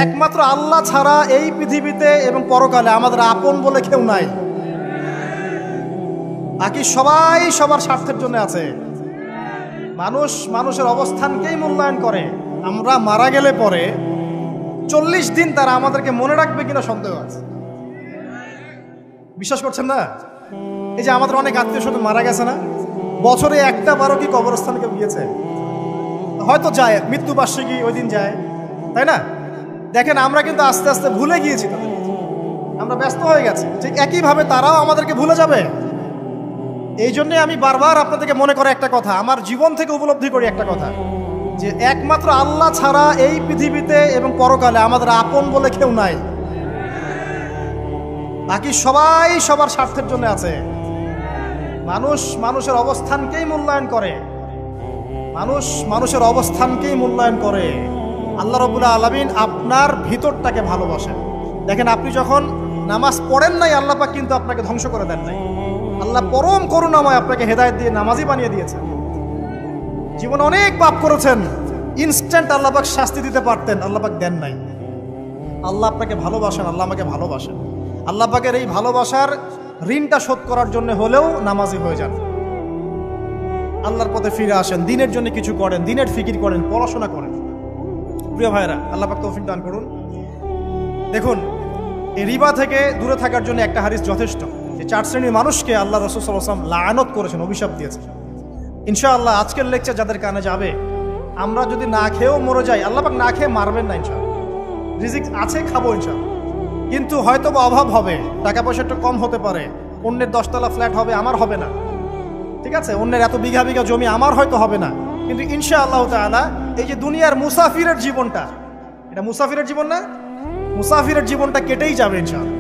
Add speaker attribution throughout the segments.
Speaker 1: একমাত্র আল্লাহ ছাড়া এই পৃথিবীতে এবং পরকালে আমাদের আপন বলে কেউ নাই। বাকি সবাই সবার স্বার্থের জন্য আছে। মানুষ মানুষের অবস্থানকেই মূল্যায়ন করে। আমরা মারা গেলে পরে 40 দিন তারা আমাদেরকে মনে রাখবে কিনা সন্দেহ আছে। বিশ্বাস করছেন না? এই যে আমাদের অনেক আত্মীয় স্বজন মারা গেছে না, বছরে একটা বারো কি কবরস্থানে কেউ গিয়েছে? হয়তো যায়, মৃত্যুবার্ষিকী ওই দিন যায়, তাই না? দেখেন আমরা কিন্তু আস্তে আস্তে ভুলে গিয়েছি তাদের, আমরা ব্যস্ত হয়ে গেছি। ঠিক একইভাবে তারাও আমাদেরকে ভুলে যাবে। এই জন্যে আমি বারবার আপনাদেরকে মনে করে একটা কথা, আমার জীবন থেকে উপলব্ধি করি একটা কথা, যে একমাত্র আল্লাহ ছাড়া এই পৃথিবীতে এবং পরকালে আমাদের আপন বলে কেউ নাই। বাকি সবাই সবার স্বার্থের জন্য আছে। মানুষ মানুষের অবস্থানকেই মূল্যায়ন করে। মানুষ মানুষের অবস্থানকেই মূল্যায়ন করে। আল্লাহ রাব্বুল আলামিন আপনার ভিতরটাকে ভালোবাসেন। দেখেন আপনি যখন নামাজ পড়েন নাই, আল্লাহ পাক কিন্তু আপনাকে ধ্বংস করে দেন নাই। আল্লাহ পরম করুণাময় আপনাকে হেদায়েত দিয়ে নামাজি বানিয়ে দিয়েছেন। জীবনে অনেক পাপ করেছেন, ইনস্ট্যান্ট আল্লাহ পাক শাস্তি দিতে পারতেন, আল্লাহ পাক দেন নাই। আল্লাহ আপনাকে ভালোবাসেন, আল্লাহ আমাকে ভালোবাসেন। আল্লাহ পাকের এই ভালোবাসার ঋণটা শোধ করার জন্য হলেও নামাজি হয়ে যান, আল্লাহর পথে ফিরে আসেন, দিনের জন্য কিছু করেন, দিনের ফিকির করেন, পড়াশোনা করেন। প্রিয় ভাইরা, আল্লাহ পাক তৌফিক দান করুন। দেখুন, এই রিবা থেকে দূরে থাকার জন্য একটা হাদিস যথেষ্ট। যে 4 শ্রেণীর মানুষকে আল্লাহ রাসূল সাল্লাল্লাহু আলাইহি ওয়াসাল্লাম লাআনত করেছেন, অভিশাপ দিয়েছেন। ইনশাআল্লাহ আজকের লেকচার যাদের কানে যাবে, আমরা যদি না খেয়েও মরে যাই, আল্লাহ পাক না খেয়ে মারবেন না ইনশাআল্লাহ। রিজিক আছে, খাবো ইনশাআল্লাহ। কিন্তু হয়তো বা অভাব হবে, টাকা পয়সা একটু কম হতে পারে, অন্যের 10 তলা ফ্ল্যাট হবে, আমার হবে না, ঠিক আছে? অন্যের এত বিঘা বিঘা জমি আমার হয়তো হবে না। কিন্তু ইনশাআল্লাহ তাআলা এই যে দুনিয়ার মুসাফিরের জীবনটা, এটা মুসাফিরের জীবন না? মুসাফিরের জীবনটা কেটেই যাবে ইনশাআল্লাহ।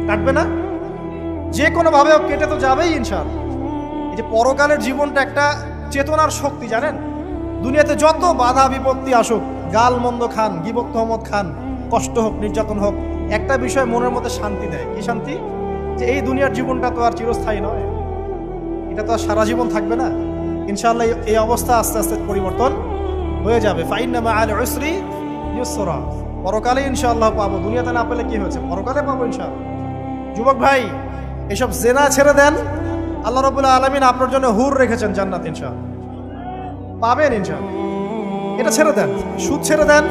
Speaker 1: কাটবে না? যে কোনোভাবে কেটে তো যাবেই ইনশাআল্লাহ। এই যে পরকালের জীবনটা একটা চেতনার শক্তি, জানেন? দুনিয়াতে যত বাধা বিপত্তি আসুক, গাল মন্দ খান, গীবত তহমত খান, কষ্ট হোক, নির্যাতন হোক, একটা বিষয় মনের মধ্যে শান্তি দেয়। কি শান্তি? যে এই দুনিয়ার জীবনটা তো আর চিরস্থায়ী নয়, এটা তো আর সারা জীবন থাকবে না। ইনশাআল্লাহ এই অবস্থা আস্তে আস্তে পরিবর্তন হয়ে যাবে। ফাইন্না মাআল উসরি ইউসরা, পরকালে ইনশাআল্লাহ পাবো। দুনিয়াতে না পেলে কি হয়েছে, পরকালে পাবো ইনশাআল্লাহ। যুবক ভাই, এসব জেনা ছেড়ে দেন, আল্লাহ রাব্বুল আলামিন আপনার জন্য হুর রেখেছেন জান্নাত, ইনশাআল্লাহ পাবেন ইনশাআল্লাহ। এটা ছেড়ে দেন, সুদ ছেড়ে দেন,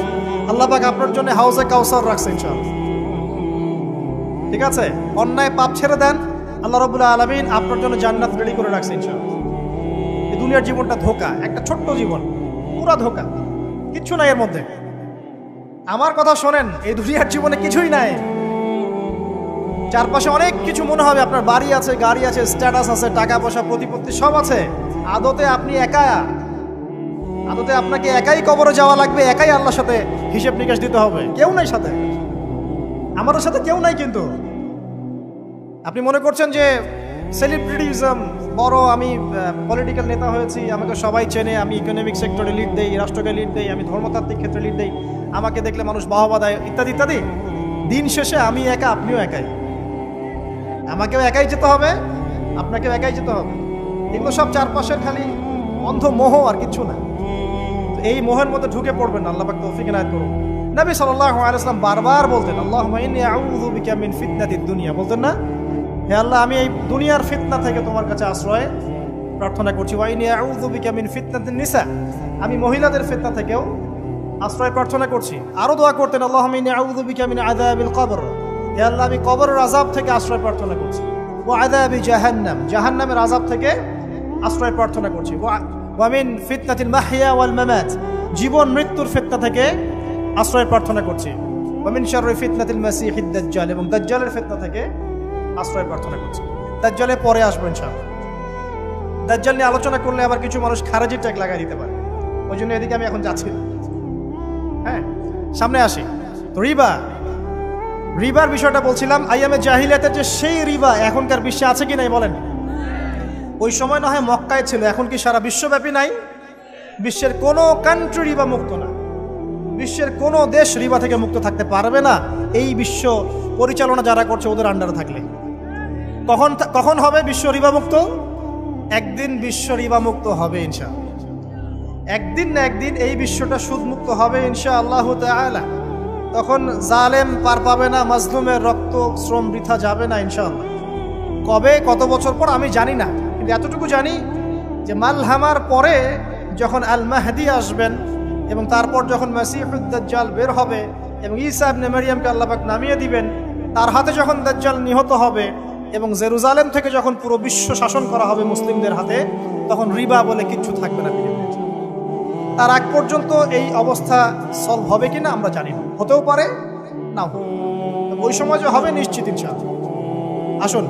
Speaker 1: আল্লাহ পাক আপনার জন্য হাউজে কাউসার রাখছে ইনশাআল্লাহ, ঠিক আছে? অন্যায় পাপ ছেড়ে দেন, আল্লাহ রাব্বুল আলামিন আপনার জন্য জান্নাত রেডি করে রাখছে ইনশাআল্লাহ। এই দুনিয়ার জীবনটা ধোঁকা, একটা ছোট্ট জীবন, পুরা ধোঁকা, কিচ্ছু নাই এর মধ্যে। আমার কথা শোনেন, এই দুনিয়ার জীবনে কিছুই নাই। চারপাশে অনেক কিছু মনে হবে, আপনার বাড়ি আছে, গাড়ি আছে, স্ট্যাটাস আছে, টাকা পয়সা, প্রতিপত্তি সব আছে। আদতে আপনি একা, আদতে আপনাকে একাই কবরে যাওয়া লাগবে, একাই আল্লাহর সাথে হিসেব নিকাশ দিতে হবে। কেউ নাই সাথে, আমাদের সাথে কেউ নাই। কিন্তু আপনি মনে করছেন যে সেলিব্রিটিজম, বড় আমি পলিটিক্যাল নেতা হয়েছি, আমাকে সবাই চেনে, আমি ইকোনমিক সেক্টরে লিড দেই, রাষ্ট্রকে লিড দেই, আমি ধর্মতাত্ত্বিক ক্ষেত্রে লিড দেই, আমাকে দেখলে মানুষ বাহবা দেয়, ইত্যাদি ইত্যাদি। দিন শেষে আমি একা, আপনিও একাই, আমাকেও একাই যেতে হবে, আপনাকেও একাই যেতে হবে। এগুলো সব চারপাশের খালি অন্ধ মোহ, আর কিছু না। এই মোহের মধ্যে ঢুকে পড়বেন না, আল্লাহ পাক তৌফিক ইনায়াত করুন। নবী সাল্লাল্লাহু আলাইহি ওয়াসাল্লাম বারবার বলতেন, আল্লাহুম্মা ইন্নী আউযু বিকা মিন ফিতনাতিদ দুনিয়া, বলতেন না? হে আল্লাহ, আমি এই দুনিয়ার ফিতনা থেকে তোমার কাছে আশ্রয় প্রার্থনা করছি। ওয়া ইন্নী আউযু বিকা মিন ফিতনাতিন নিসা, আমি মহিলাদের ফিতনা থেকেও আশ্রয় প্রার্থনা করছি। আরো দোয়া করতেন, আল্লাহুম্মা ইন্নী আউযু বিকা মিন আযাবিল কবর, হে আল্লাহ, আমি কবরের আযাব থেকে আশ্রয় প্রার্থনা করছি। ওয়া আযাবি জাহান্নাম, জাহান্নামের আযাব থেকে আশ্রয় প্রার্থনা করছি। ওয়া মিন ফিতনাতিল মাহইয়া ওয়াল মামাত, জীবন মৃত্যুর ফিতনা থেকে আশ্রয় প্রার্থনা করছি। ওয়া মিন শাররি ফিতনাতিল মাসিহিদ দাজ্জাল, এবং দাজ্জালের ফিতনা থেকে আশ্রয় প্রার্থনা করছি। দাজ্জালে পরে আসবো ইনশাআল্লাহ। দাজ্জাল নিয়ে আলোচনা করলে আবার কিছু মানুষ খারাজি ট্যাগ লাগাই দিতে পারে, ওই জন্য এদিকে আমি এখন যাচ্ছি। হ্যাঁ, সামনে আসি। তো রিবার বিষয়টা বলছিলাম। আইয়ামে জাহিলিয়াতের যে সেই রিবা এখনকার বিশ্বে আছে কি নাই বলেন? ওই সময় না হয় মক্কায় ছিল, এখন কি সারা বিশ্বব্যাপী নাই? বিশ্বের কোনো কান্ট্রি রিবা মুক্ত না, বিশ্বের কোনো দেশ রিবা থেকে মুক্ত থাকতে পারবে না, এই বিশ্ব পরিচালনা যারা করছে ওদের আন্ডারে থাকলে। কখন হবে বিশ্ব রিবা মুক্ত? একদিন বিশ্ব রিবা মুক্ত হবে ইনশাআল্লাহ। একদিন না একদিন এই বিশ্বটা সুদ মুক্ত হবে ইনশাআল্লাহু তাআলা। তখন জালেম পার পাবে না, মাজলুমের রক্ত শ্রম বৃথা যাবে না ইনশাআল্লাহ। কবে কত বছর পর আমি জানি না, কিন্তু এতটুকু জানি যে মালহামার পরে যখন আল মাহদি আসবেন এবং তারপর যখন মাসিহুদ দাজ্জাল বের হবে এবং ঈসা ইবনে মারইয়ামকে আল্লাহ পাক নামিয়ে দিবেন, তার হাতে যখন দাজ্জাল নিহত হবে এবং জেরুজালেম থেকে যখন পুরো বিশ্ব শাসন করা হবে মুসলিমদের হাতে, তখন রিবা বলে কিচ্ছু থাকবে না পৃথিবীতে। তার আগ পর্যন্ত এই অবস্থা সলভ হবে কিনা আমরা জানি না, হতেও পারে নাও। ওই সময় যে হবে নিশ্চিত ইনশাআল্লাহ। আসুন,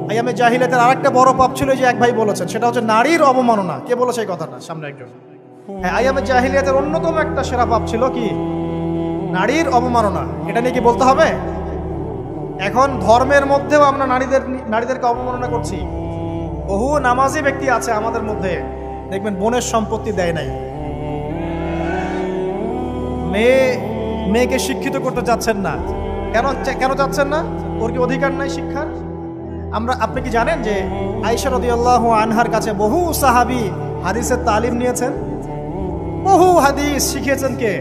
Speaker 1: আইয়ামে জাহিলিয়াতের আরেকটা বড় পাপ ছিল যে এক ভাই বলেছেন, সেটা হচ্ছে নারীর অবমাননা। কে বলেছে এই কথাটা? সামনে একজন। হ্যাঁ, আইয়ামে জাহিলিয়াতের অন্যতম একটা সেরা পাপ ছিল কি? নারীর অবমাননা। এটা নিয়ে কি বলতে হবে? এখন ধর্মের মধ্যেও আমরা নারীদেরকে অবমাননা করছি। বহু নামাজি ব্যক্তি আছে আমাদের মধ্যে, দেখবেন বোনের সম্পত্তি দেয় নাই। মেয়েকে শিক্ষিত করতে চাচ্ছেন না। কেন চাচ্ছেন না? ওর কি অধিকার নাই শিক্ষার? আপনি কি জানেন যে আয়েশা রাদিয়াল্লাহু আনহার কাছে বহু সাহাবী হাদিসের তালিম নিয়েছেন, বহু হাদিস শিখিয়েছেন কে?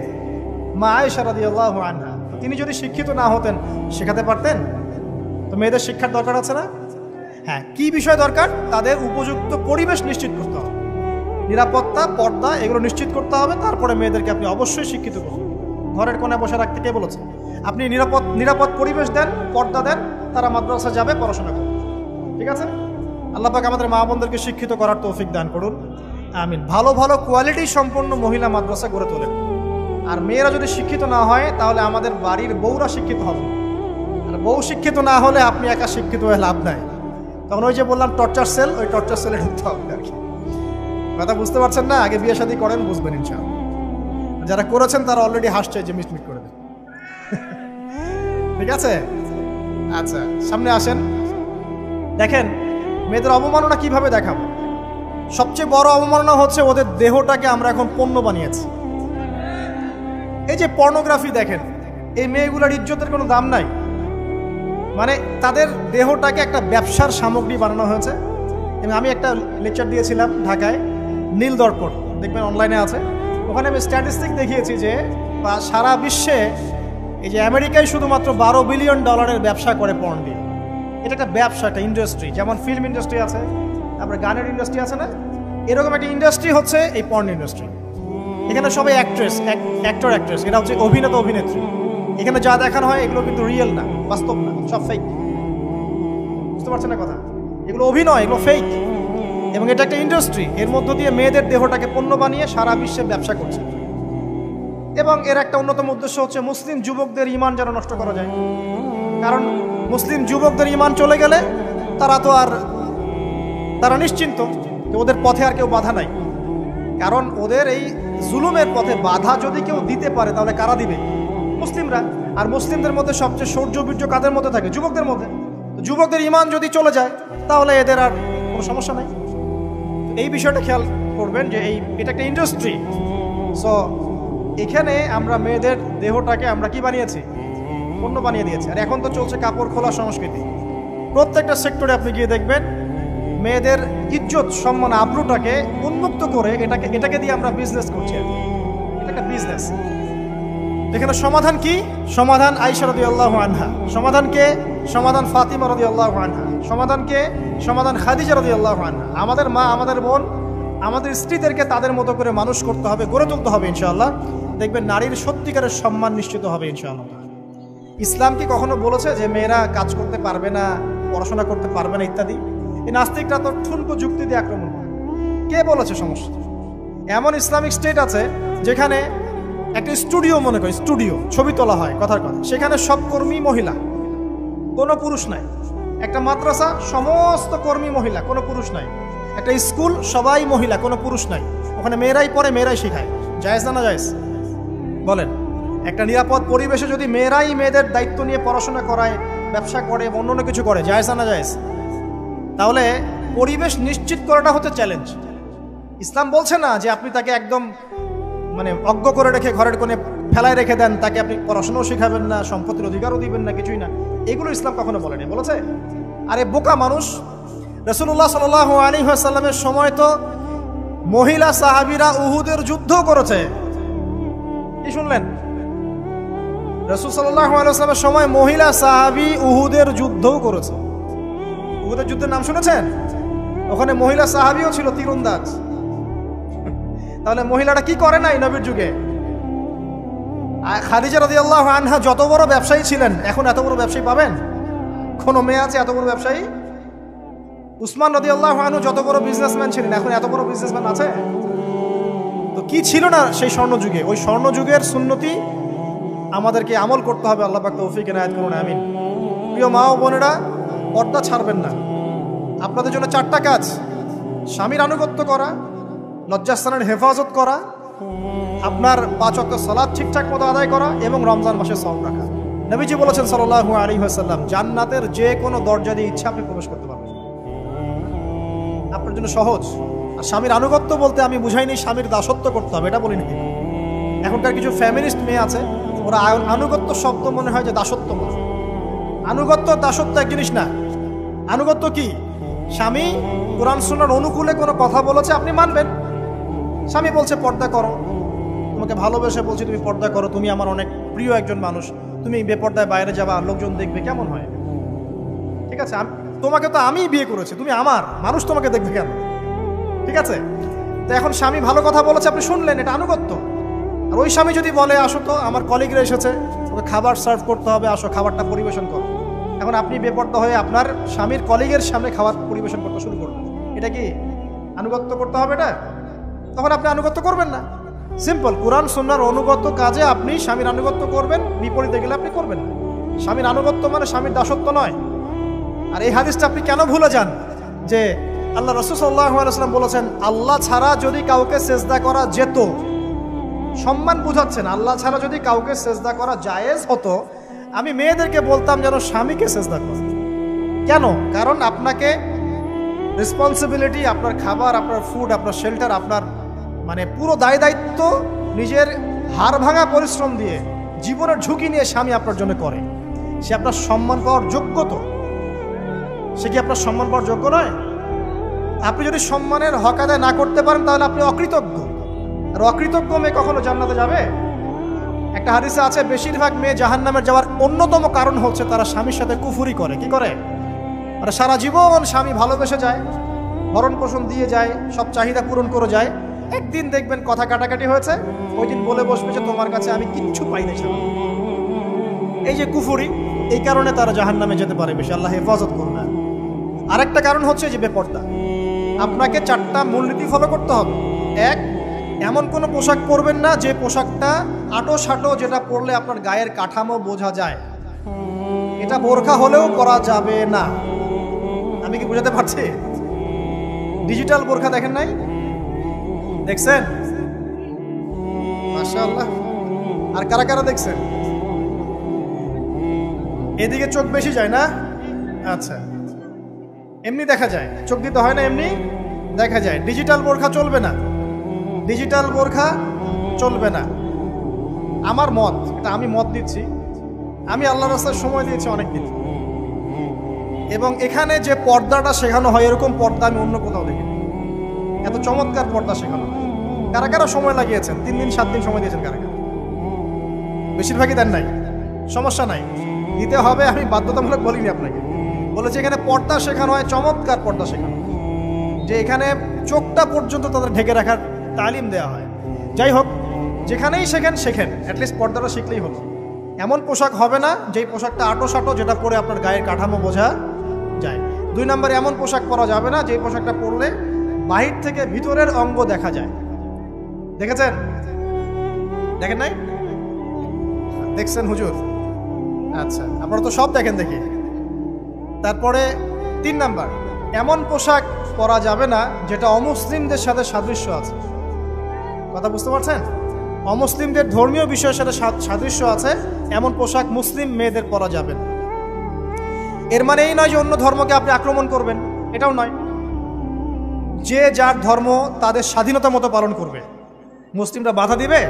Speaker 1: মা আয়েশা রাদিয়াল্লাহু আনহা। তিনি যদি শিক্ষিত না হতেন শেখাতে পারতেন? তো মেয়েদের শিক্ষার দরকার আছে না? হ্যাঁ, কি বিষয় দরকার? তাদের উপযুক্ত পরিবেশ নিশ্চিত করতে হবে, নিরাপত্তা, পর্দা এগুলো নিশ্চিত করতে হবে। তারপরে মেয়েদেরকে আপনি অবশ্যই শিক্ষিত করুন। ঘরের কোণে বসে রাখতে কে বলেছে? আপনি নিরাপদ পরিবেশ দেন, পর্দা দেন, তারা মাদ্রাসা যাবে, পড়াশোনা করবে। ঠিক আছে? আল্লাহ পাক আমাদের মা বোনদেরকে শিক্ষিত করার তৌফিক দান করুন, আমিন। ভালো ভালো কোয়ালিটি সম্পন্ন মহিলা মাদ্রাসা গড়ে তোলেন। আর মেয়েরা যদি শিক্ষিত না হয় তাহলে আমাদের বাড়ির বউরা শিক্ষিত হবে। আর বউ শিক্ষিত না হলে আপনি একা শিক্ষিত হয়ে লাভ নাই। তখন ওই যে বললাম টর্চার সেল, ওই টর্চার সেলে ঢুকতে হবে আর কি। কথা বুঝতে পারছেন না? আগে বিয়ে শাদী করেন, বুঝবেন ইনশাআল্লাহ। যারা করেছেন তারা অলরেডি হাসছে যে মিটমিট করে দেন। ঠিক আছে? আচ্ছা, সামনে আসেন। দেখেন মেয়েদের অবমাননা কিভাবে দেখাবো। সবচেয়ে বড় অবমাননা হচ্ছে ওদের দেহটাকে আমরা এখন পণ্য বানিয়েছি। এই যে পর্নোগ্রাফি দেখেন, এই মেয়েগুলোর ইজ্জতের কোনো দাম নাই। মানে তাদের দেহটাকে একটা ব্যবসার সামগ্রী বানানো হয়েছে। এবং আমি একটা লেকচার দিয়েছিলাম ঢাকায়, নীল দর্পণ, দেখবেন অনলাইনে আছে। ওখানে আমি স্ট্যাটিস্টিক দেখিয়েছি যে সারা বিশ্বে এই যে আমেরিকায় শুধুমাত্র $12 বিলিয়ন ব্যবসা করে পর্ন দিয়ে। এটা একটা ব্যবসা, একটা ইন্ডাস্ট্রি। যেমন ফিল্ম ইন্ডাস্ট্রি আছে, তারপরে গানের ইন্ডাস্ট্রি আছে না, এরকম একটা ইন্ডাস্ট্রি হচ্ছে এই পর্ন ইন্ডাস্ট্রি। এখানে সবাই অ্যাক্টর, এটা হচ্ছে অভিনেতা, অভিনেত্রী। এখানে যা দেখানো হয় এগুলো কিন্তু রিয়েল না, বাস্তব না, সব ফেক। বুঝতে পারছেন না কথা? এগুলো অভিনয়, এগুলো ফেক। এবং এটা একটা ইন্ডাস্ট্রি, এর মধ্য দিয়ে মেয়েদের দেহটাকে পণ্য বানিয়ে সারা বিশ্বে ব্যবসা করছে। এবং এর একটা অন্যতম উদ্দেশ্য হচ্ছে মুসলিম যুবকদের ঈমান যেন নষ্ট করা যায়। কারণ মুসলিম যুবকদের ঈমান চলে গেলে তারা নিশ্চিন্ত যে ওদের পথে আর কেউ বাধা নাই। কারণ ওদের এই জুলুমের পথে বাধা যদি কেউ দিতে পারে তাহলে কারা দিবে? মুসলিমরা। আর মুসলিমদের মধ্যে সবচেয়ে শৌর্য বীর্য কাদের মধ্যে থাকে? যুবকদের মধ্যে। যুবকদের ঈমান যদি চলে যায় তাহলে এদের আর কোনো সমস্যা নাই। এই বিষয়টা খেয়াল করবেন যে এটা একটা ইন্ডাস্ট্রি। সো এখানে আমরা মেয়েদের দেহটাকে আমরা কি বানিয়েছি? পণ্য বানিয়ে দিয়েছি। আর এখন তো চলছে কাপড় খোলা সংস্কৃতি। প্রত্যেকটা সেক্টরে আপনি গিয়ে দেখবেন মেয়েদের ইজ্জত, সম্মান, আব্রুটাকে উন্মুক্ত করে এটাকে দিয়ে আমরা বিজনেস করছি। এটা একটা বিজনেস। এখানে সমাধান কি? সমাধান আয়েশা রাদিয়াল্লাহু আনহা। সমাধানকে সমাধান ফাতিমা রাদিয়াল্লাহু আনহা। সমাধানকে সমাধান খাদিজা রাদিয়াল্লাহু আনহা। আমাদের মা, আমাদের বোন, আমাদের স্ত্রীদেরকে তাদের মতো করে মানুষ করতে হবে, গড়ে তুলতে হবে ইনশাআল্লাহ। দেখবেন নারীর সত্যিকারের সম্মান নিশ্চিত হবে ইনশাআল্লাহ। ইসলাম কি কখনো বলেছে যে মেয়েরা কাজ করতে পারবে না, পড়াশোনা করতে পারবে না ইত্যাদি? এই নাস্তিকরা তো ঠুনকো যুক্তি দিয়ে আক্রমণ করে। কে বলেছে সমস্যা? এমন ইসলামিক স্টেট আছে যেখানে একটা স্টুডিও, মনে করি স্টুডিও, ছবি তোলা হয়, কথার কথা, সেখানে সব কর্মী মহিলা, কোনো পুরুষ নাই। একটা মাদ্রাসা, সমস্ত কর্মী মহিলা, কোনো পুরুষ নাই। একটা স্কুল, সবাই মহিলা, কোনো পুরুষ নাই। ওখানে মেয়েরাই পড়ে, মেয়েরাই শেখায়। জায়েজ না জায়েজ বলেন? একটা নিরাপদ পরিবেশে যদি মেয়েরাই মেয়েদের দায়িত্ব নিয়ে পড়াশোনা করায়, ব্যবসা করে, অন্য কিছু করে, জায়েজ না জায়েজ? তাহলে পরিবেশ নিশ্চিত করাটা হচ্ছে চ্যালেঞ্জ। ইসলাম বলছে না যে আপনি তাকে একদম অজ্ঞ করে রেখে ঘরের কোণে ফেলায় রেখে দেন, তাকে আপনি পড়াশোনাও শেখাবেন না, সম্পত্তির অধিকারও দিবেন না, কিছুই না। এগুলো ইসলাম কখনো বলেনি। বলেছে? আরে বোকা মানুষ! রাসূলুল্লাহ সাল্লাল্লাহু আলাইহি ওয়াসাল্লামের সময় তো মহিলা সাহাবীরা উহুদের যুদ্ধ করেছে। কি শুনলেন? রাসূল সাল্লাল্লাহু আলাইহি ওয়াসাল্লামের সময় মহিলা সাহাবী উহুদের যুদ্ধও করেছে। উহুদের যুদ্ধের নাম শুনেছেন? ওখানে মহিলা সাহাবীও ছিল তীরন্দাজ। তাহলে মহিলাটা কি করে নাই নবীর যুগে? খাদিজা রাদিয়াল্লাহু আনহা যত বড় ব্যবসায়ী ছিলেন, এখন এত বড় ব্যবসায়ী পাবেন? কোন মেয়ে আছে এত বড় ব্যবসায়ী? উসমান রাদিয়াল্লাহু আনহু যত বড় বিজনেসম্যান ছিলেন, এখন এত বড় বিজনেসম্যান আছে? তো কি ছিল না সেই স্বর্ণযুগে? ওই স্বর্ণযুগের সুন্নতি আমাদেরকে আমল করতে হবে। আল্লাহ পাক তৌফিক এনায়েত করুন, আমিন। প্রিয় মা ও বোনেরা, পর্দা ছাড়বেন না। আপনাদের জন্য 4টা কাজ: স্বামীর আনুগত্য করা, লজ্জাস্থানের হেফাজত করা, আপনার 5 ওয়াক্ত সালাত ঠিকঠাক মতো আদায় করা এবং রমজান মাসে সওম রাখা। নবীজি বলেছেন সাল্লাল্লাহু আলাইহি ওয়াসাল্লাম, জান্নাতের যে কোনো দরজা দিয়ে ইচ্ছা আপনি প্রবেশ করতে পারবেন। আপনার জন্য সহজ। আর স্বামীর আনুগত্য বলতে আমি বুঝাইনি স্বামীর দাসত্ব করতে হবে, এটা বলিনি। এখনকার কিছু ফ্যামিলিস্ট মেয়ে আছে, ওরা আনুগত্য শব্দ মনে হয় যে দাসত্ব বলে। আনুগত্য দাসত্ব এক জিনিস না। আনুগত্য কি? স্বামী কোরআন সুন্নাহর অনুকূলে কোনো কথা বলেছে, আপনি মানবেন। স্বামী বলছে পর্দা করো, তোমাকে ভালোবেসে বলছি তুমি পর্দা করো, তুমি আমার অনেক প্রিয় একজন মানুষ, তুমি বেপর্দায় বাইরে যাবা, লোকজন দেখবে, কেমন হয়? ঠিক আছে, তোমাকে তো আমি বিয়ে করেছি, তুমি আমার, মানুষ তোমাকে দেখবে কেন? ঠিক আছে, তো এখন স্বামী ভালো কথা বলেছে, আপনি শুনলেন, এটা আনুগত্য। আর ওই স্বামী যদি বলে আসো তো আমার কলিগরা এসেছে, ওকে খাবার সার্ভ করতে হবে, আসো খাবারটা পরিবেশন করো, এখন আপনি বেপর্দা হয়ে আপনার স্বামীর কলিগের সামনে খাবার পরিবেশন করতে শুরু করবেন, এটা কি আনুগত্য করতে হবে? এটা তখন আপনি আনুগত্য করবেন না। সিম্পল, কোরআন সুন্নাহর অনুগত কাজে আপনি স্বামীর আনুগত্য করবেন, বিপরীতে গেলে আপনি করবেন না। স্বামীর আনুগত্য মানে স্বামীর দাসত্ব নয়। আর এই হাদিসটা আপনি কেন ভুলে যান যে আল্লাহ রাসূল সাল্লাল্লাহু আলাইহি ওয়াসাল্লাম বলেছেন, আল্লাহ ছাড়া যদি কাউকে সেজদা করা যেত, সম্মান বুঝাচ্ছেন, আল্লাহ ছাড়া যদি কাউকে সেজদা করা জায়েজ হতো, আমি মেয়েদেরকে বলতাম যেন স্বামীকে সেজদা করে। কেন? কারণ আপনাকে রেসপন্সিবিলিটি, আপনার খাবার, আপনার ফুড, আপনার শেল্টার, আপনার মানে পুরো দায় দায়িত্ব নিজের হাড় ভাঙা পরিশ্রম দিয়ে, জীবনের ঝুঁকি নিয়ে স্বামী আপনার জন্য করে। সে আপনার সম্মান পাওয়ার যোগ্য তো? সে কি আপনার সম্মান পাওয়ার যোগ্য নয়? আপনি যদি সম্মানের হক আদায় না করতে পারেন তাহলে আপনি অকৃতজ্ঞ। আর অকৃতজ্ঞ মেয়ে কখনো জান্নাতে যাবে? একটা হাদিসে আছে, বেশিরভাগ মেয়ে জাহান্নামের যাওয়ার অন্যতম কারণ হচ্ছে তারা স্বামীর সাথে কুফরি করে। কি করে? মানে সারা জীবন স্বামী ভালোবেসে যায়, ভরণ পোষণ দিয়ে যায়, সব চাহিদা পূরণ করে যায়, একদিন দেখবেন কথা কাটাকাটি হয়েছে, ওই দিন বলে বসবে যে তোমার কাছে আমি কিচ্ছু পাই না। এই যে কুফরি, এই কারণে তারা জাহান্নামে যেতে পারে বেশি। আল্লাহ হেফাজত করুন। আরেকটা কারণ হচ্ছে যে বেপর্দা। আপনাকে 4টা মূলনীতি ফলো করতে হবে। 1, এমন কোনো পোশাক পরবেন না যে পোশাকটা আটো সাটো, যেটা পরলে আপনার গায়ের কাঠামো বোঝা যায়। এটা বোরখা হলেও পরা যাবে না। আমি কি বুঝাতে পারছি? ডিজিটাল বোরখা দেখেন নাই? দেখছেন? মাশাআল্লাহ। আর কারা কারা দেখছেন? এদিকে চোখ বেশি যায় না? আচ্ছা, এমনি দেখা যায়, চোখ দিতে হয় না, এমনি দেখা যায়। ডিজিটাল বোরখা চলবে না, ডিজিটাল বোরখা চলবে না। আমার মত, এটা আমি মত দিচ্ছি, আমি আল্লাহর রাস্তায় সময় দিয়েছি অনেকদিন, এবং এখানে যে পর্দাটা শেখানো হয় এরকম পর্দা আমি অন্য কোথাও দেখিনি। এত চমৎকার পর্দা শেখানো হয়। কারা কারা সময় লাগিয়েছেন? 3 দিন 7 দিন সময় দিয়েছেন কারা কারা? বেশিরভাগই দেন নাই, সমস্যা নাই, দিতে হবে। আমি বাধ্যতামূলক বলিনি আপনাকে, বলেছি এখানে পর্দা শেখানো হয়, চমৎকার পর্দা শেখানো হয়, যে এখানে চোখটা পর্যন্ত তাদের ঢেকে রাখার তালিম দেওয়া হয়। যাই হোক, যেখানেই শেখেন, অ্যাটলিস্ট পর্দাটা শিখলেই হলো। এমন পোশাক হবে না যেই পোশাকটা আটো সাটো, যেটা পরে আপনার গায়ের কাঠামো বোঝা যায়। 2 নম্বরে এমন পোশাক পরা যাবে না যেই পোশাকটা পরলে বাহির থেকে ভিতরের অঙ্গ দেখা যায়। দেখেছেন? দেখেন নাই? দেখছেন হুজুর? আচ্ছা, আপনারা তো সব দেখেন দেখি। তারপরে 3 নাম্বার, এমন পোশাক পরা যাবে না যেটা অমুসলিমদের সাথে সাদৃশ্য আছে। কথা বুঝতে পারছেন? অমুসলিমদের ধর্মীয় বিষয়ের সাথে সাদৃশ্য আছে এমন পোশাক মুসলিম মেয়েদের পরা যাবে না। এর মানে এই নয় যে অন্য ধর্মকে আপনি আক্রমণ করবেন, এটাও নয়। যে যার ধর্ম তাদের স্বাধীনতা মতো পালন করবে। মুসলিমরা বাধা দিবে?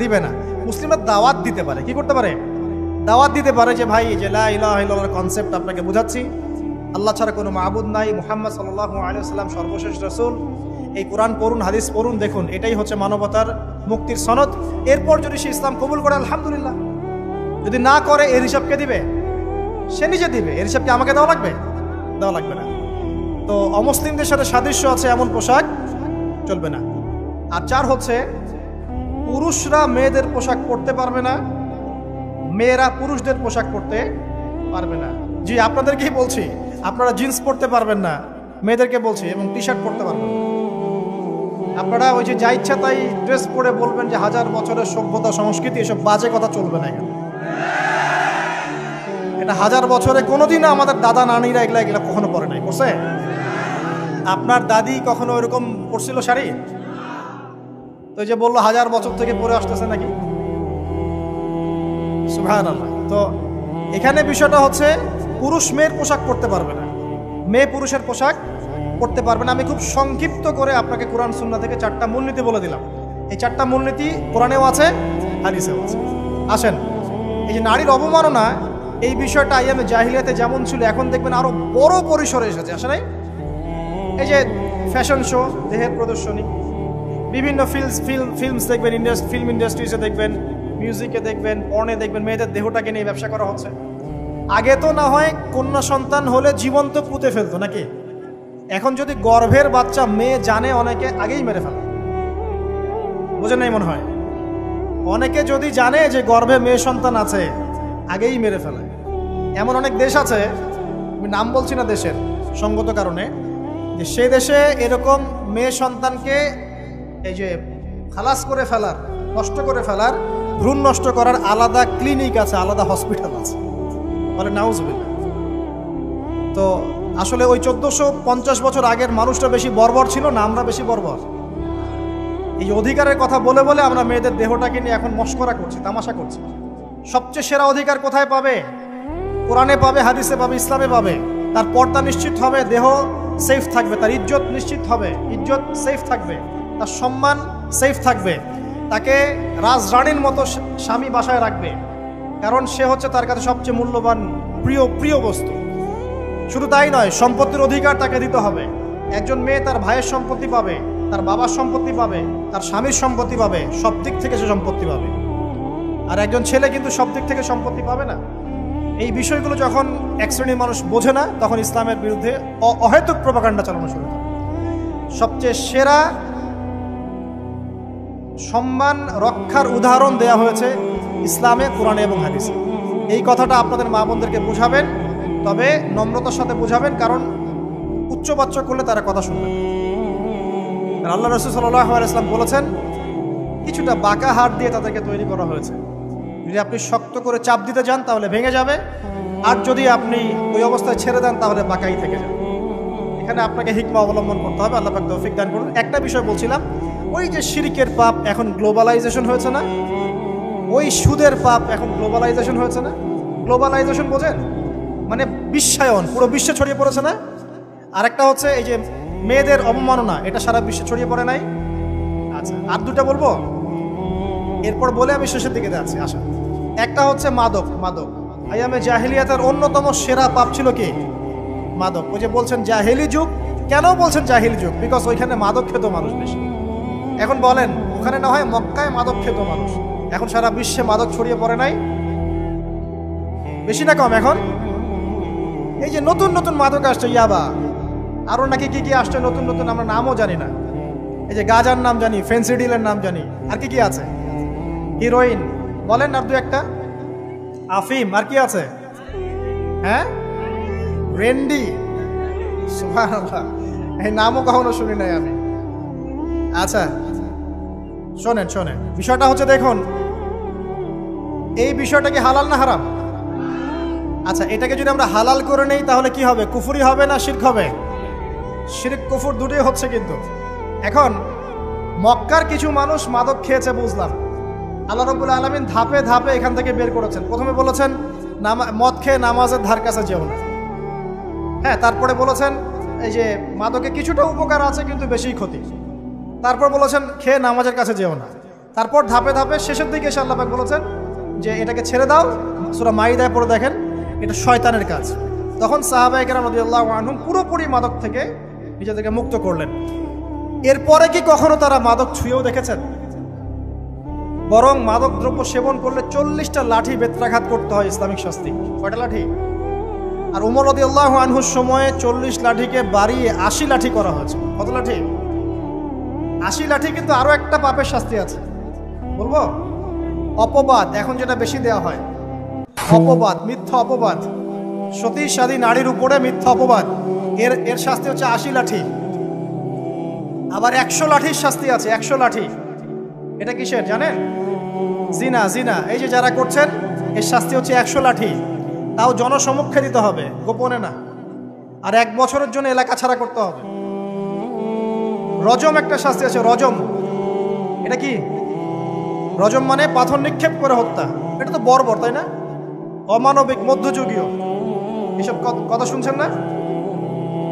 Speaker 1: দিবে না। মুসলিমরা দাওয়াত দিতে পারে। কি করতে পারে? দাওয়াত দিতে পারে যে ভাই, যে লা ইলাহা ইল্লাল্লাহর কনসেপ্ট আপনাকে বুঝাচ্ছি, আল্লাহ ছাড়া কোনো মাবুদ নাই, মুহাম্মদ সাল্লাল্লাহু আলাইহি ওয়াসাল্লাম সর্বশেষ রাসূল, এই কোরআন পড়ুন, হাদিস পড়ুন, দেখুন এটাই হচ্ছে মানবতার মুক্তির সনদ। এরপর যদি সে ইসলাম কবুল করে আলহামদুলিল্লাহ, যদি না করে এর হিসাব কে দিবে? সে নিজে দিবে। এর হিসাব কি আমাকে দেওয়া লাগবে? দেওয়া লাগবে না। তো অমুসলিমদের সাথে সাদৃশ্য আছে এমন পোশাক চলবে না। আর 4 হচ্ছে পুরুষরা মেয়েদের পোশাক পরতে পারবে না, মেয়েরা পুরুষদের পোশাক পরতে পারবে না। জি, আপনাদেরকেই বলছি, আপনারা জিন্স পরতে পারবেন না, মেয়েদেরকে বলছি, এবং টি শার্ট পরতে পারবেন না। আপনারা ওই যে যা ইচ্ছা তাই ড্রেস পরে বলবেন যে 1000 বছরের সভ্যতা সংস্কৃতি, এসব বাজে কথা চলবে না এখানে। এটা 1000 বছরে কোনোদিনও আমাদের দাদা নানিরা এগুলা কখনো পরে নাই। পড়ছে? আপনার দাদি কখনো ওইরকম পরছিল শাড়ি? তো যে বললো 1000 বছর থেকে পরে আসতেছে নাকি? সুবহানাল্লাহ। তো এখানে বিষয়টা হচ্ছে পুরুষ মেয়ের পোশাক পরতে পারবে না, মেয়ে পুরুষের পোশাক পরতে পারবে না। আমি খুব সংক্ষিপ্ত করে আপনাকে কোরআন সুন্নাহ থেকে 4টা মূলনীতি বলে দিলাম। এই 4টা মূলনীতি কোরআনেও আছে, হাদিসেও আছে। আসেন, এই যে নারীর অবমাননা, এই বিষয়টা আইয়ামে জাহিলিয়াতে যেমন ছিল, এখন দেখবেন আরো বড় পরিসরে এসেছে। আসে নাই? এই যে ফ্যাশন শো, দেহের প্রদর্শনী, বিভিন্ন ফিল্মস দেখবেন, ফিল্ম ইন্ডাস্ট্রিজে দেখবেন, মিউজিকে দেখবেন, পর্নে দেখবেন, মেয়েদের দেহটাকে নিয়ে ব্যবসা করা হচ্ছে। আগে তো না হয় কন্যা সন্তান হলে জীবন্ত পুঁতে ফেলতো নাকি? এখন যদি গর্ভের বাচ্চা মেয়ে জানে, অনেকে আগেই মেরে ফেলে। বুঝেন নাই মনে হয়? অনেকে যদি জানে যে গর্ভে মেয়ে সন্তান আছে, আগেই মেরে ফেলে। এমন অনেক দেশ আছে, আমি নাম বলছি না দেশের সঙ্গত কারণে, যে সেই দেশে এরকম মেয়ে সন্তানকে এই যে খালাস করে ফেলার, নষ্ট করে ফেলার, ভ্রূণ নষ্ট করার আলাদা ক্লিনিক আছে, আলাদা হসপিটাল আছে। বলে নাউজুবিল্লাহ। তো আসলে ওই 1450 বছর আগের মানুষটা বেশি বর্বর ছিল না, আমরা বেশি বর্বর? এই অধিকারের কথা বলে বলে আমরা মেয়েদের দেহটাকে নিয়ে এখন মস্করা করছি, তামাশা করছি। সবচেয়ে সেরা অধিকার কোথায় পাবে? কোরআনে পাবে, হাদিসে পাবে, ইসলামে পাবে। তার পর্দা নিশ্চিত হবে, দেহ সেফ থাকবে, তার ইজ্জত নিশ্চিত হবে, ইজ্জত সেফ থাকবে, তার সম্মান সেফ থাকবে, তাকে রাজরানীর মতো স্বামী বাসায় রাখবে, কারণ সে হচ্ছে তার কাছে সবচেয়ে মূল্যবান প্রিয় বস্তু। শুধু তাই নয়, সম্পত্তির অধিকার তাকে দিতে হবে। একজন মেয়ে তার ভাইয়ের সম্পত্তি পাবে, তার বাবার সম্পত্তি পাবে, তার স্বামীর সম্পত্তি পাবে, সব দিক থেকে সে সম্পত্তি পাবে। আর একজন ছেলে কিন্তু সব দিক থেকে সম্পত্তি পাবে না। এই বিষয়গুলো যখন এক শ্রেণীর মানুষ বোঝে না, তখন ইসলামের বিরুদ্ধে অহেতুক প্রপাগান্ডা চালানো শুরু করে। সবচেয়ে সেরা সম্মান রক্ষার উদাহরণ দেয়া হয়েছে ইসলামে, কোরআনে এবং হাদিসে। এই কথাটা আপনাদের মা বোনদেরকে বুঝাবেন, তবে নম্রতার সাথে বুঝাবেন, কারণ উচ্চবাচ্য করলে তারা কথা শুনবে। আল্লাহ রাসূল সাল্লাল্লাহু আলাইহি ওয়াসাল্লাম বলেছেন, কিছুটা বাঁকা হাত দিয়ে তাদেরকে তৈরি করা হয়েছে। যদি আপনি শক্ত করে চাপ দিতে যান তাহলে ভেঙে যাবে, আর যদি আপনি ওই অবস্থায় ছেড়ে দেন তাহলে বাঁকাই থেকে যাবে। এখানে আপনাকে হিকমা অবলম্বন করতে হবে। আল্লাহ পাক তৌফিক দান করুন। একটা বিষয় বলছিলাম, ওই যে শিরকের পাপ এখন গ্লোবালাইজেশন হয়েছে না, ওই সুদের পাপ এখন গ্লোবালাইজেশন হয়েছে না। গ্লোবালাইজেশন বোঝেন? মানে বিশ্বায়ন, পুরো বিশ্বে ছড়িয়ে পড়েছে না। আর একটা হচ্ছে এই যে মেয়েদের অবমাননা, এটা সারা বিশ্বে ছড়িয়ে পড়ে নাই? আচ্ছা, আর দুটা বলবো, এরপর বলে আমি শেষের দিকে যাচ্ছি। আচ্ছা, একটা হচ্ছে মাদক। আইয়ামে জাহিলিয়াতের অন্যতম সেরা পাপ ছিল কি? মাদক। ওই যে বলছেন জাহিলি যুগ, কেন বলছেন জাহিলি যুগ? বিকজ ওইখানে মাদক খেত মানুষ বেশি। এখন বলেন, ওখানে না হয় মক্কায় মাদক খেত মানুষ, এখন সারা বিশ্বে মাদক ছড়িয়ে পড়ে নাই? বেশি না কম? এখন এই যে নতুন নতুন মাদক আসছে, ইয়াবা, আরো নাকি কি কি আসছে নতুন নতুন, আমরা নামও জানি না। এই যে গাজার নাম জানি, ফেন্সিডিলের নাম জানি, আর কি কি আছে? হিরোইন বলেন, আর দু একটা, আফিম, আর কি আছে? হ্যাঁ, রেন্ডি। সুবহানাল্লাহ, এই নামও কখনো শুনি নাই আমি। আচ্ছা শোনেন, বিষয়টা হচ্ছে, দেখুন এই বিষয়টা কি হালাল না হারাম? আচ্ছা, এটাকে যদি আমরা হালাল করে নেই তাহলে কি হবে? কুফরি হবে না শিরক হবে? শিরক কুফর দুটোই হচ্ছে। কিন্তু এখন মক্কার কিছু মানুষ মাদক খেয়েছে বুঝলাম, আল্লাহ রাব্বুল আলামিন ধাপে ধাপে এখান থেকে বের করেছেন। প্রথমে বলেছেন মদ খেয়ে নামাজের ধার কাছে যেও না। হ্যাঁ, তারপরে বলেছেন এই যে মাদকে কিছুটা উপকার আছে কিন্তু বেশি ক্ষতি। তারপর বলেছেন খেয়ে নামাজের কাছে যেও না। তারপর ধাপে ধাপে শেষের দিকে এসে আল্লাহ পাক বলেছেন যে এটাকে ছেড়ে দাও। সূরা মাইদায় পড়ে দেখেন, এটা শয়তানের কাজ। তখন সাহাবায়ে কেরাম রাদিয়াল্লাহু আনহুম পুরোপুরি মাদক থেকে নিজেদেরকে মুক্ত করলেন। এরপরে কি কখনো তারা মাদক ছুঁয়েও দেখেছেন? বরং মাদকদ্রব্য সেবন করলে 40টা লাঠি বেত্রাঘাত করতে হয় ইসলামিক শাস্তি। কয়টা লাঠি? আর উমর রাদিয়াল্লাহু আনহুর সময়ে 40 লাঠিকে বাড়িয়ে 80 লাঠি করা হয়েছে। কত লাঠি? 80 লাঠি। কিন্তু আরো একটা পাপের শাস্তি আছে, বলবো? অপবাদ। এখন যেটা বেশি দেওয়া হয়, অপবাদ, মিথ্যা অপবাদ, সতী সাদী নারীর উপরে মিথ্যা অপবাদ, এর শাস্তি হচ্ছে 80 লাঠি। আবার 100 লাঠির শাস্তি আছে, 100 লাঠি। এটা কিসের জানেন? জিনা। জিনা এই যে যারা করছেন, এর শাস্তি হচ্ছে 100 লাঠি। তাও জনসমক্ষে দিতে হবে, গোপনে না। আর 1 বছরের জন্য এলাকা ছাড়া করতে হবে। রজম একটা শাস্তি আছে, রজম। এটা কি? রজম মানে পাথর নিক্ষেপ করে হত্যা। এটা তো বর্বর, তাই না? অমানবিক, মধ্যযুগীয়। এসব কথা শুনছেন না?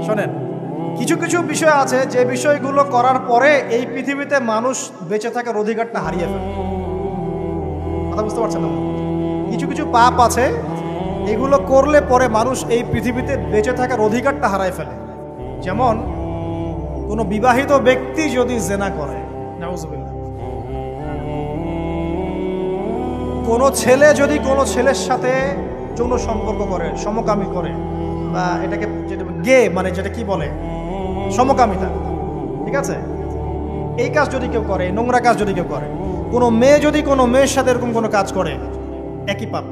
Speaker 1: শোনেন, কিছু কিছু বিষয় আছে যে বিষয়গুলো করার পরে এই পৃথিবীতে মানুষ বেঁচে থাকার অধিকারটা হারিয়ে ফেলে। কথা বুঝতে পারছেন না? কিছু কিছু পাপ আছে, এগুলো করলে পরে মানুষ এই পৃথিবীতে বেঁচে থাকার অধিকারটা হারায় ফেলে। যেমন কোনো বিবাহিত ব্যক্তি যদি জেনা করে, নাউজুবিল্লাহ, কোনো ছেলে যদি কোনো ছেলের সাথে যৌন সম্পর্ক করে, সমকামী করে, বা এটাকে যেটা গে মানে যেটা কি বলে, সমকামিতা, ঠিক আছে? এই কাজ যদি কেউ করে, নোংরা কাজ যদি কেউ করে, কোনো মেয়ে যদি কোনো মেয়ের সাথে এরকম কোনো কাজ করে, একই পাপ।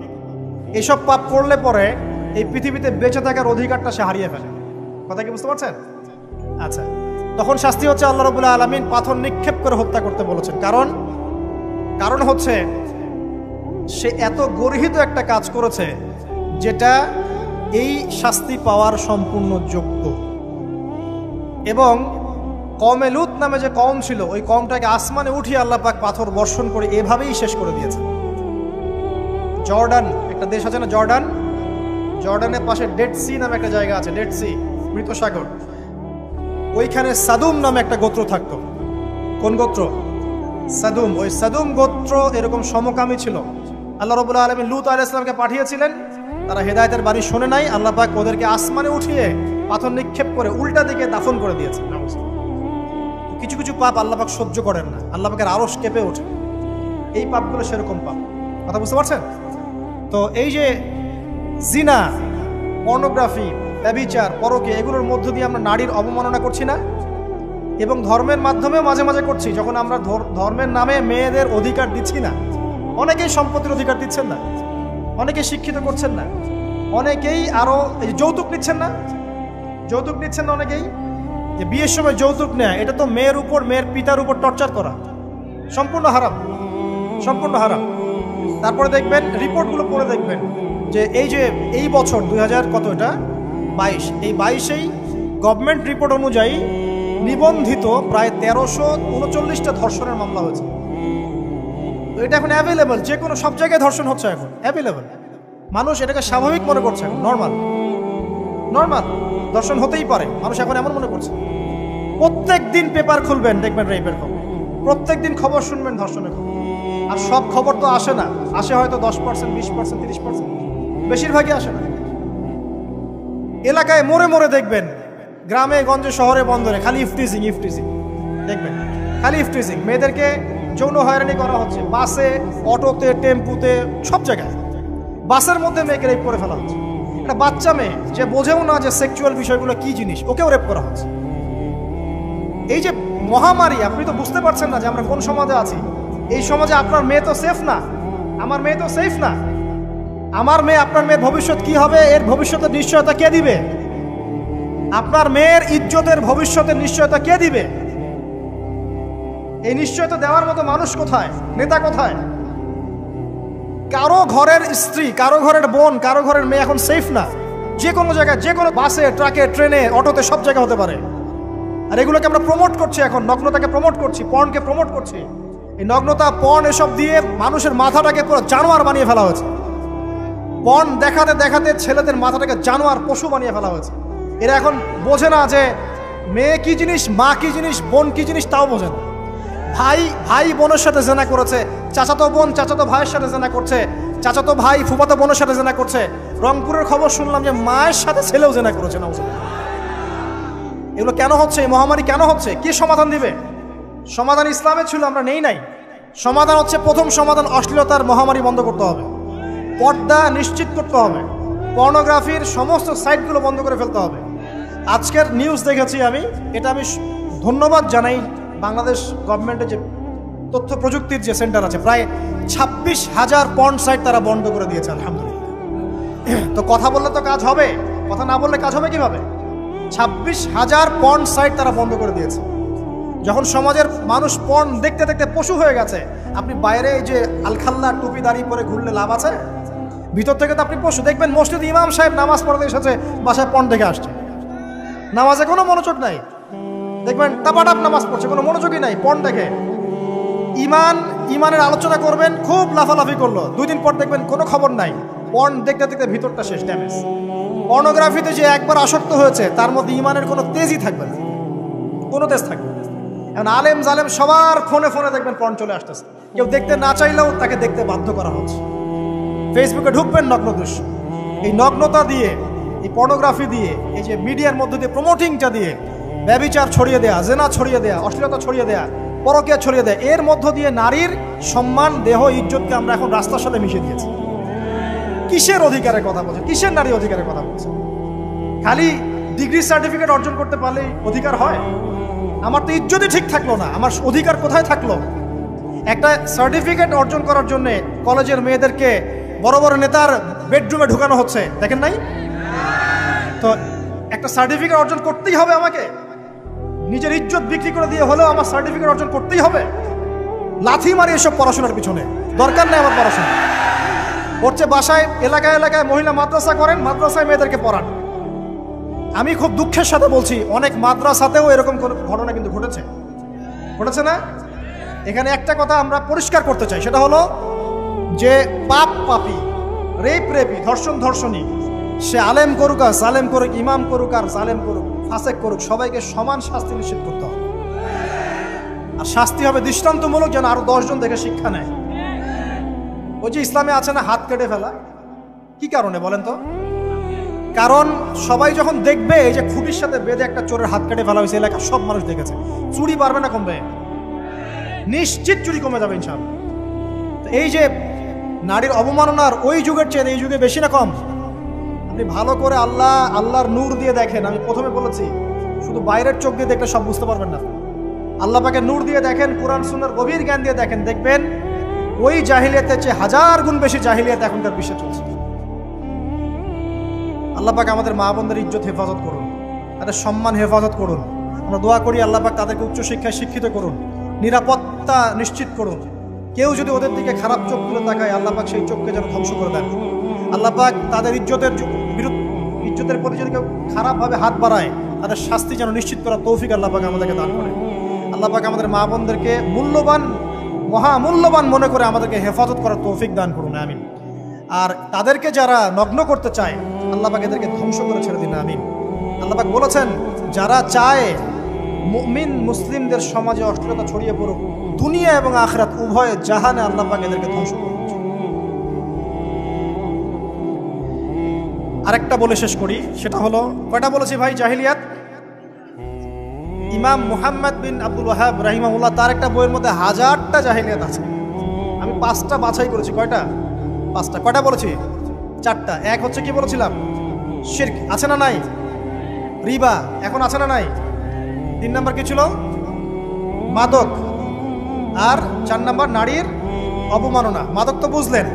Speaker 1: এসব পাপ করলে পরে এই পৃথিবীতে বেঁচে থাকার অধিকারটা সে হারিয়ে ফেলে। কথা কি বুঝতে পারছেন? আচ্ছা, তখন শাস্তি হচ্ছে আল্লাহ রাব্বুল আলামিন পাথর নিক্ষেপ করে হত্যা করতে বলেছেন। কারণ হচ্ছে সে এত গর্হিত একটা কাজ করেছে যেটা এই শাস্তি পাওয়ার সম্পূর্ণ যোগ্য। এবং কওমে লূত নামে যে কওম ছিল, ওই কওমটাকে আসমানে উঠিয়ে আল্লাহ পাক পাথর বর্ষণ করে এভাবেই শেষ করে দিয়েছে। জর্ডান একটা দেশ আছে না, জর্ডান? জর্ডানের পাশে ডেড সি নামে একটা জায়গা আছে, ডেড সি, মৃত সাগর। ওইখানে সাদুম নামে একটা গোত্র থাকতো। কোন গোত্র? সাদুম। ওই সাদুম গোত্র এরকম সমকামী ছিল। আল্লাহ রাব্বুল আলামিন লূত আলাইহিস সালামকে পাঠিয়েছিলেন, তারা হেদায়েতের বাণী শোনে নাই। আল্লাহ পাক ওদেরকে আসমানে উঠিয়ে পাথর নিক্ষেপ করে উল্টা দিকে দাফন করে দিয়েছে। কিছু কিছু পাপ আল্লাহ পাক সহ্য করেন না, আল্লাহ পাকের আরশ কেঁপে ওঠে। এই পাপগুলো সেরকম পাপ। কথা বুঝতে পারছেন? তো এই যে জিনা, পর্নোগ্রাফি, ব্যভিচার, পরকে, এগুলোর মধ্য দিয়ে আমরা নারীর অবমাননা করছি না? এবং ধর্মের মাধ্যমেও মাঝে মাঝে করছি, যখন আমরা ধর্মের নামে মেয়েদের অধিকার দিচ্ছি না। অনেকেই সম্পত্তির অধিকার দিচ্ছেন না, অনেকে শিক্ষিত করছেন না, অনেকেই আরো যৌতুক নিচ্ছেন না, যৌতুক নিচ্ছেন না অনেকেই। যে বিয়ের সময় যৌতুক নেয়, এটা তো মেয়ের উপর, মেয়ের পিতার উপর টর্চার করা, সম্পূর্ণ হারাম, সম্পূর্ণ হারাম। তারপরে দেখবেন, রিপোর্টগুলো পড়ে দেখবেন যে এই বছর 2022, এই 22-এই গভর্নমেন্ট রিপোর্ট অনুযায়ী নিবন্ধিত প্রায় 1339টা ধর্ষণের মামলা হয়েছে। এটা এখন অ্যাভেলেবল, যে কোনো সব জায়গায় ধর্ষণ হচ্ছে, এখন অ্যাভেলেবল। মানুষ এটাকে স্বাভাবিক মনে করছে, নর্মাল ধর্ষণ হতেই পারে, মানুষ এখন এমন মনে করছে। প্রত্যেক দিন পেপার খুলবেন, দেখবেন রেপের খবর, প্রত্যেক দিন খবর শুনবেন ধর্ষণের খবর। আর সব খবর তো আসে না, আসে হয়তো 10%, 20%, 30%, বেশিরভাগই আসে না। এলাকায় মোড়ে মোড়ে দেখবেন, গ্রামে গঞ্জে শহরে বন্দরে খালি ইফটিজিং দেখবেন, খালি ইফটিজিং। মেয়েদেরকে যৌন হয়রানি করা হচ্ছে, বাসে, অটোতে, টেম্পুতে, সব জায়গায়। বাসের মধ্যে মেয়েকে রেপ করে ফেলা হচ্ছে। একটা বাচ্চা মেয়ে যে বোঝেও না যে সেক্সুয়াল বিষয়গুলো কি জিনিস, ওকেও রেপ করা হচ্ছে। এই যে মহামারী, আপনি তো বুঝতে পারছেন না যে আমরা কোন সমাজে আছি। এই সমাজে আপনার মেয়ে তো সেফ না, আমার মেয়ে তো সেফ না। আমার মেয়ে, আপনার মেয়ের ভবিষ্যৎ কি হবে, এর ভবিষ্যতের নিশ্চয়তা কে দিবে? আপনার মেয়ের ইজ্জতের ভবিষ্যতের নিশ্চয়তা কে দিবে? এই নিশ্চয়তা দেওয়ার মতো মানুষ কোথায়, নেতা কোথায়? কারো ঘরের স্ত্রী, কারো ঘরের বোন, কারো ঘরের মেয়ে এখন সেফ না। যে কোনো জায়গায়, যে কোনো বাসে, ট্রাকে, ট্রেনে, অটোতে, সব জায়গায় হতে পারে। আর এগুলোকে আমরা প্রমোট করছি, এখন নগ্নতাকে প্রমোট করছি, পর্নকে প্রমোট করছি। এই নগ্নতা, পর্ন, এসব দিয়ে মানুষের মাথাটাকে পুরো জানোয়ার বানিয়ে ফেলা হয়েছে। পর্ন দেখাতে দেখাতে ছেলেদের মাথাটাকে জানোয়ার, পশু বানিয়ে ফেলা হয়েছে। এরা এখন বোঝে না যে মেয়ে কি জিনিস, মা কি জিনিস, বোন কি জিনিস, তাও বোঝে না। ভাই বোনের সাথে জেনা করেছে, চাচাতো বোন চাচাতো ভাইয়ের সাথে জেনা করছে, চাচাতো ভাই ফুফাতো বোনের সাথে জেনা করছে। রংপুরের খবর শুনলাম যে মায়ের সাথে ছেলেও জেনা করেছে। না, এগুলো কেন হচ্ছে? এই মহামারী কেন হচ্ছে? কি সমাধান দিবে? সমাধান ইসলামে ছিল, আমরা নেই নাই। সমাধান হচ্ছে, প্রথম সমাধান অশ্লীলতার মহামারী বন্ধ করতে হবে, পর্দা নিশ্চিত করতে হবে, পর্নোগ্রাফির সমস্ত সাইটগুলো বন্ধ করে ফেলতে হবে। আজকের নিউজ দেখেছি আমি, এটা আমি ধন্যবাদ জানাই বাংলাদেশ গভর্নমেন্টের যে তথ্য প্রযুক্তির যে সেন্টার আছে, প্রায় 26,000 পর্ন সাইট তারা বন্ধ করে দিয়েছে, আলহামদুলিল্লাহ। তো কথা বললে তো কাজ হবে, কথা না বললে কাজ হবে কিভাবে? 26,000 পর্ন সাইট তারা বন্ধ করে দিয়েছে। যখন সমাজের মানুষ পর্ন দেখতে দেখতে পশু হয়ে গেছে, আপনি বাইরে এই যে আলখাল্লা টুপি দাঁড়িয়ে পরে ঘুরলে লাভ আছে? ভিতর থেকে তো আপনি পশু। দেখবেন মসজিদ ইমাম সাহেব নামাজ পড়তে এসেছে, বাসায় পর্ন দেখে আসছে, নামাজে কোনো মনোযোগ নাই। দেখবেন টাপাটাপ নামাজ পড়ছে, কোনো মনোযোগই নাই, পর্ন দেখে। ইমানের আলোচনা করবেন, খুব লাফালাফি করলো, 2 দিন পর দেখবেন কোনো খবর নাই, পর্ন দেখতে দেখতে ভিতরটা শেষ, ড্যামেজ। পর্নোগ্রাফিতে যে একবার আসক্ত হয়েছে, তার মধ্যে ইমানের কোনো তেজই থাকবে না, কোনো তেজ থাকবে না। এখন আলেম জালেম সবার ফোনে ফোনে দেখবেন পর্ন চলে আসতেছে, কেউ দেখতে না চাইলেও তাকে দেখতে বাধ্য করা হচ্ছে। ফেসবুকে ঢুকবেন, নগ্ন দৃশ্য। এই নগ্নতা দিয়ে, এই পর্নোগ্রাফি দিয়ে, এই যে মিডিয়ার মধ্যে দিয়ে প্রমোটিংটা দিয়ে ব্যভিচার ছড়িয়ে দেয়া, জেনা ছড়িয়ে দেয়া, অশ্লীলতা ছড়িয়ে দেয়া, পরকীয়া ছড়িয়ে দেয়, এর মধ্য দিয়ে নারীর সম্মান, দেহ, ইজ্জতকে আমরা এখন রাস্তার সাথে মিশিয়ে দিয়েছি। কিসের অধিকারের কথা বলছে? কিসের নারী অধিকারের কথা বলছে? খালি ডিগ্রি সার্টিফিকেট অর্জন করতে পারলেই অধিকার হয়? আমার তো ইজ্জতই ঠিক থাকলো না, আমার অধিকার কোথায় থাকলো? একটা সার্টিফিকেট অর্জন করার জন্য কলেজের মেয়েদেরকে বড় বড় নেতার বেডরুমে ঢুকানো হচ্ছে, দেখেন নাই? তো একটা সার্টিফিকেট অর্জন করতেই হবে আমাকে, নিজের ইজ্জত বিক্রি করে দিয়ে হলেও আমার সার্টিফিকেট অর্জন করতেই হবে। লাথি মারি এসব পড়াশোনার পিছনে, দরকার নেই আমার পড়াশোনা। পড়ছে বাসায়, এলাকায় এলাকায় মহিলা মাদ্রাসা করেন, মাদ্রাসায় মেয়েদেরকে পড়ান। আমি খুব দুঃখের সাথে বলছি, অনেক মাদ্রাসাতেও এরকম ঘটনা কিন্তু ঘটেছে না? এখানে একটা কথা আমরা পরিষ্কার করতে চাই, সেটা হলো যে পাপী, রেপি, ধর্ষণী, সে আলেম করুক আর জালেম করুক, ইমাম করুক আর জালেম করুক, ফাসেক করুক, সবাইকে সমান শাস্তি নিশ্চিত করতে হবে। আর শাস্তি হবে দৃষ্টান্তমূলক, যেন আরো 10 জন দেখে শিক্ষা নেয়। ওই যে ইসলামে আছে না হাত কেটে ফেলা, কি কারণে বলেন তো? কারণ সবাই যখন দেখবে এই যে খুঁটির সাথে বেঁধে একটা চোরের হাত কেটে ফেলা হয়েছে, এলাকার সব মানুষ দেখেছে, চুরি বাড়বে না কমবে? নিশ্চিত চুরি কমে যাবে ইনশাআল্লাহ। তো এই যে নারীর অবমাননার ওই যুগের চেয়ে এই যুগে বেশি না কম? আপনি ভালো করে আল্লাহর নূর দিয়ে দেখেন। আমি প্রথমে বলেছি, শুধু বাইরের চোখ দিয়ে দেখলে সব বুঝতে পারবেন না। আল্লাহ পাকে নূর দিয়ে দেখেন, কোরআন সুন্নাহর গভীর জ্ঞান দিয়ে দেখেন, দেখবেন ওই জাহিলিয়াতের চেয়ে 1000 গুণ বেশি জাহিলিয়াত এখনকার বিশ্বে চলছে। আল্লাহ পাক আমাদের মা বোনদের ইজ্জত হেফাজত করুন, তাদের সম্মান হেফাজত করুন। আমরা দোয়া করি আল্লাহ পাক তাদেরকে উচ্চশিক্ষায় শিক্ষিত করুন, নিরাপত্তা নিশ্চিত করুন। কেউ যদি ওদের দিকে খারাপ চোখ তুলে তাকায়, আল্লাহ পাক সেই চোখকে যেন ধ্বংস করে দেন। আল্লাহ পাক তাদের ইজ্জতের প্রতি যদি কেউ খারাপভাবে হাত বাড়ায়, তাদের শাস্তি যেন নিশ্চিত করার তৌফিক আল্লাহ পাক আমাদেরকে দান করেন। আল্লাহ পাক আমাদের মা বোনদেরকে মহামূল্যবান মনে করে আমাদেরকে হেফাজত করার তৌফিক দান করুন, আমিন। আর তাদেরকে যারা নগ্ন করতে চায়, আল্লাহ পাক এদেরকে ধ্বংস করে ছেড়ে দিন, আমিন। আল্লাহ পাক বলেছেন, যারা চায় মুমিন মুসলিমদের সমাজে অশ্লীলতা ছড়িয়ে পড়ুক, দুনিয়া এবং আখিরাত উভয় জাহানে আল্লাহ পাক এদেরকে ধ্বংস করুন। আরেকটা বলে শেষ করি, সেটা হলো, কয়টা বলেছি ভাই জাহিলিয়াত? ইমাম মুহাম্মদ বিন আব্দুল ওয়াহাব রাহিমাহুল্লাহ, তার একটা বইয়ের মধ্যে 1000টা জাহিলিয়াত আছে। আমি 5টা বাছাই করেছি। কয়টা? 5টা। কয়টা বলেছি? 4টা। এক হচ্ছে কি বলেছিলাম? শিরক, আছে না নাই? রিবা এখন আছে না নাই? 3 নাম্বার কি ছিল? মাদক। আর 4 নাম্বার নারীর অবমাননা। মাদক তো বুঝলেন,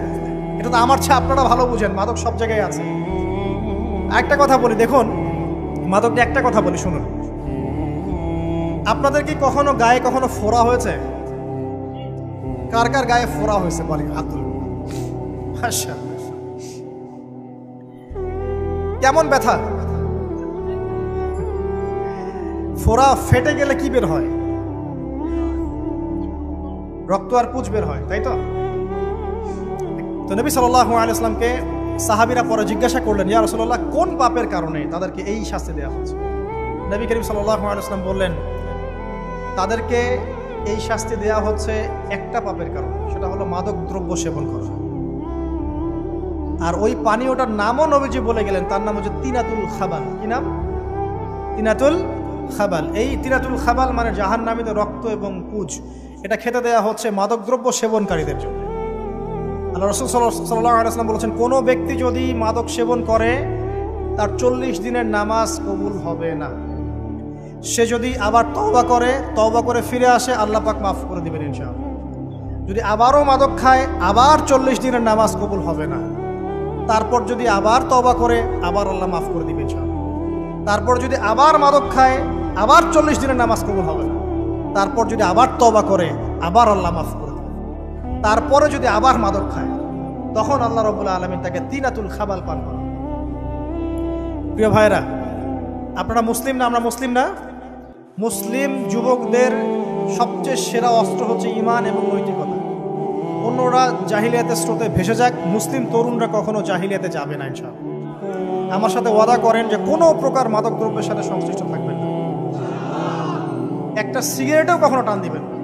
Speaker 1: এটা তো আমার চেয়ে আপনারা ভালো বুঝেন, মাদক সব জায়গায় আছে। একটা কথা বলি, দেখুন মাদক নিয়ে একটা কথা বলি, শুনুন। আপনাদের কি কখনো গায়ে কখনো ফোড়া হয়েছে? কার কার গায়ে ফোড়া হয়েছে বলি? আব্দুল, আচ্ছা, কেমন ব্যথা? ফোড়া ফেটে গেলে কি বের হয়? রক্ত আর পুঁজ বের হয়, তাই তো? তো নবী সাল্লাল্লাহু আলাইহি ওয়াসাল্লামকে সাহাবীরা পরে জিজ্ঞাসা করলেন, ইয়া রাসূলুল্লাহ, কোন পাপের কারণে তাদেরকে এই শাস্তি দেওয়া হচ্ছে? নবী করিম সাল্লাল্লাহু আলাইহি ওয়াসাল্লাম বললেন, তাদেরকে এই শাস্তি দেওয়া হচ্ছে একটা পাপের কারণে, সেটা হলো মাদক দ্রব্য সেবন করা। আর ওই পানীয়টার নামও নবীজি বলে গেলেন, তার নাম হচ্ছে তিনাতুল খাবাল। কি নাম? তিনাতুল খাবাল। এই তিনাতুল খাবাল মানে জাহান্নামীদের রক্ত এবং পুঁজ। এটা খেতে দেয়া হচ্ছে মাদকদ্রব্য সেবনকারীদের জন্য। আল্লাহ রাসূল সাল্লাল্লাহু আলাইহি ওয়াসাল্লাম বলেছেন, কোনো ব্যক্তি যদি মাদক সেবন করে তার 40 দিনের নামাজ কবুল হবে না। সে যদি আবার তওবা করে ফিরে আসে, আল্লাহ পাক মাফ করে দিবেন ইনশাআল্লাহ। যদি আবারও মাদক খায়, আবার 40 দিনের নামাজ কবুল হবে না। তারপর যদি আবার তওবা করে, আবার আল্লাহ মাফ করে দিবেন ইনশাআল্লাহ। তারপর যদি আবার মাদক খায়, আবার 40 দিনের নামাজ কবুল হবে না। তারপর যদি আবার তওবা করে, আবার আল্লাহ মাফ করে দেবেন। তারপরে যদি আবার মাদক খায়, তখন আল্লাহ রাব্বুল আলামিন তাকে তিনাতুল খাবাল পান করান। প্রিয় ভাইরা, আপনারা মুসলিম না? আমরা মুসলিম না? মুসলিম যুবকদের সবচেয়ে সেরা অস্ত্র হচ্ছে ঈমান এবং নৈতিকতা। অন্যরা জাহিলিয়াতের স্রোতে ভেসে যাক, মুসলিম তরুণরা কখনো জাহিলিয়াতে যাবে না ইনশাআল্লাহ। আমার সাথে ওয়াদা করেন যে কোনো প্রকার মাদক দ্রব্যের সাথে সংশ্লিষ্ট থাকবেন না। একটা সিগারেটেও কখনো টান দিবেন না।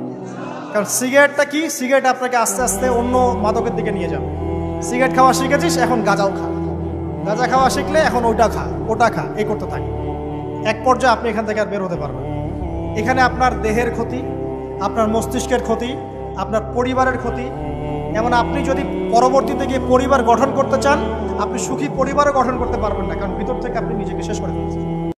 Speaker 1: কারণ সিগারেটটা কি? সিগারেট আপনাকে আস্তে আস্তে অন্য মাদকের দিকে নিয়ে যাবে। সিগারেট খাওয়া শিখেছিস, এখন গাঁজাও খা। গাঁজা খাওয়া শিখলে এখন ওটা খা, এই করতে থাকে। এক পর্যায়ে আপনি এখান থেকে আর বের হতে পারবেন। এখানে আপনার দেহের ক্ষতি, আপনার মস্তিষ্কের ক্ষতি, আপনার পরিবারের ক্ষতি। এমন আপনি যদি পরবর্তীতে গিয়ে পরিবার গঠন করতে চান, আপনি সুখী পরিবারও গঠন করতে পারবেন না, কারণ ভিতর থেকে আপনি নিজেকে শেষ করে ফেলছেন।